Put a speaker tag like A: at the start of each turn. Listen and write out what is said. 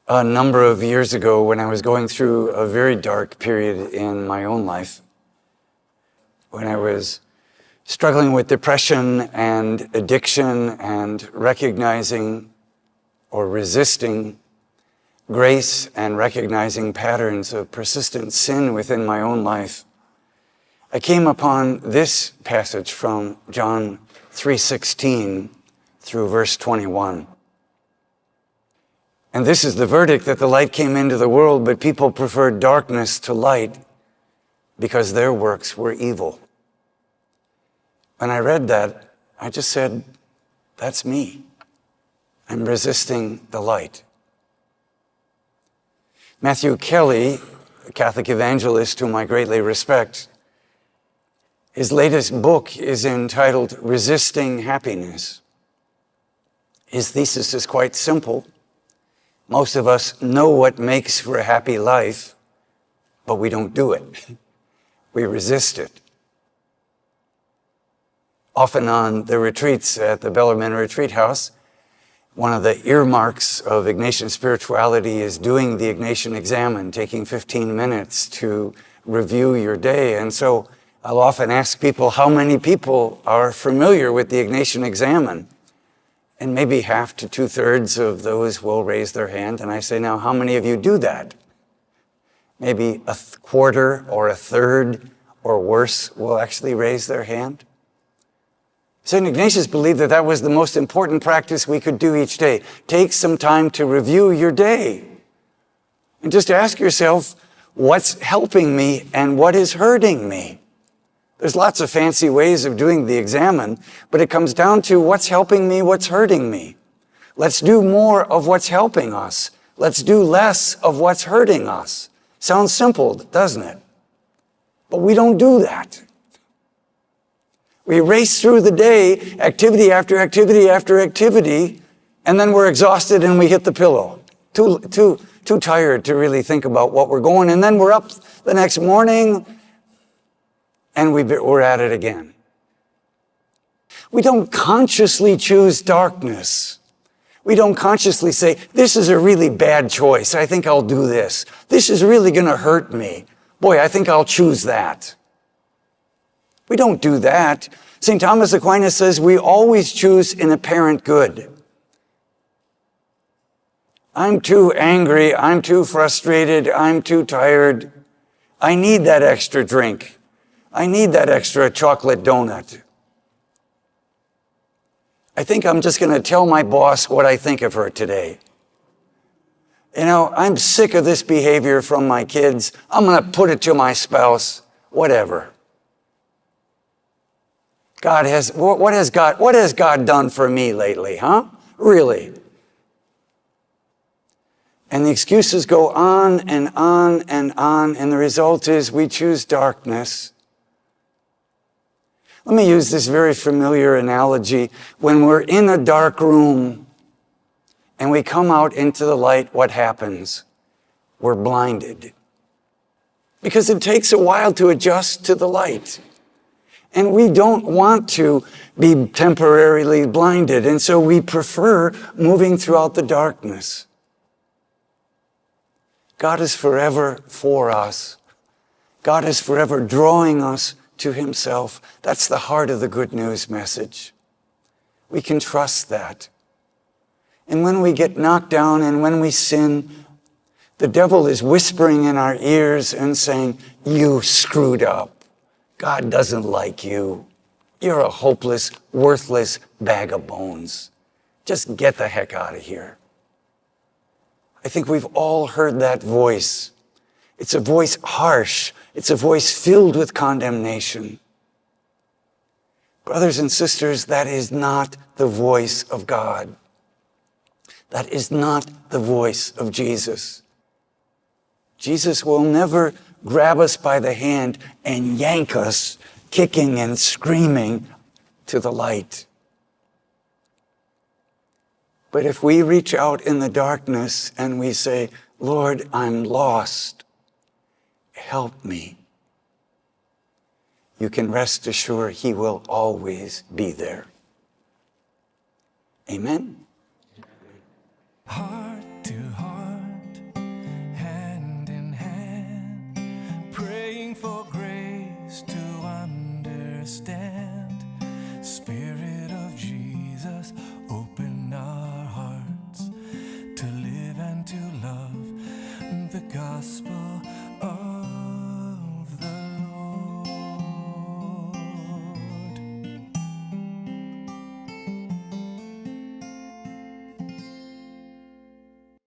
A: A number of years ago, when I was going through a very dark period in my own life, when I was struggling with depression and addiction and recognizing or resisting grace and recognizing patterns of persistent sin within my own life, I came upon this passage from John 3:16 through verse 21. And this is the verdict, that the light came into the world, but people preferred darkness to light because their works were evil. When I read that, I just said, that's me. I'm resisting the light. Matthew Kelly, a Catholic evangelist whom I greatly respect, his latest book is entitled Resisting Happiness. His thesis is quite simple. Most of us know what makes for a happy life, but we don't do it. We resist it. Often on the retreats at the Bellarmine Retreat House, one of the earmarks of Ignatian spirituality is doing the Ignatian examen, taking 15 minutes to review your day. And so I'll often ask people, how many people are familiar with the Ignatian examen? And maybe half to 2/3 of those will raise their hand. And I say, now, how many of you do that? Maybe a quarter or a third or worse will actually raise their hand. St. Ignatius believed that that was the most important practice we could do each day. Take some time to review your day. And just ask yourself, what's helping me and what is hurting me? There's lots of fancy ways of doing the examen, but it comes down to what's helping me, what's hurting me. Let's do more of what's helping us. Let's do less of what's hurting us. Sounds simple, doesn't it? But we don't do that. We race through the day, activity after activity after activity, and then we're exhausted and we hit the pillow. Too tired to really think about what we're going, and then we're up the next morning and we're at it again. We don't consciously choose darkness. We don't consciously say, this is a really bad choice. I think I'll do this. This is really going to hurt me. Boy, I think I'll choose that. We don't do that. St. Thomas Aquinas says we always choose an apparent good. I'm too angry. I'm too frustrated. I'm too tired. I need that extra drink. I need that extra chocolate donut. I think I'm just going to tell my boss what I think of her today. You know, I'm sick of this behavior from my kids. I'm going to put it to my spouse. Whatever. What has God done for me lately, huh? Really? And the excuses go on and on and on, and the result is we choose darkness. Let me use this very familiar analogy. When we're in a dark room and we come out into the light, what happens? We're blinded. Because it takes a while to adjust to the light. And we don't want to be temporarily blinded, and so we prefer moving throughout the darkness. God is forever for us. God is forever drawing us to himself. That's the heart of the good news message. We can trust that. And when we get knocked down and when we sin, the devil is whispering in our ears and saying, you screwed up. God doesn't like you. You're a hopeless, worthless bag of bones. Just get the heck out of here. I think we've all heard that voice. It's a voice harsh. It's a voice filled with condemnation. Brothers and sisters, that is not the voice of God. That is not the voice of Jesus. Jesus will never grab us by the hand and yank us, kicking and screaming, to the light. But if we reach out in the darkness and we say, Lord, I'm lost, help me, you can rest assured he will always be there. Amen.
B: Heart to heart. stand. Spirit of Jesus, open our hearts to live and to love the gospel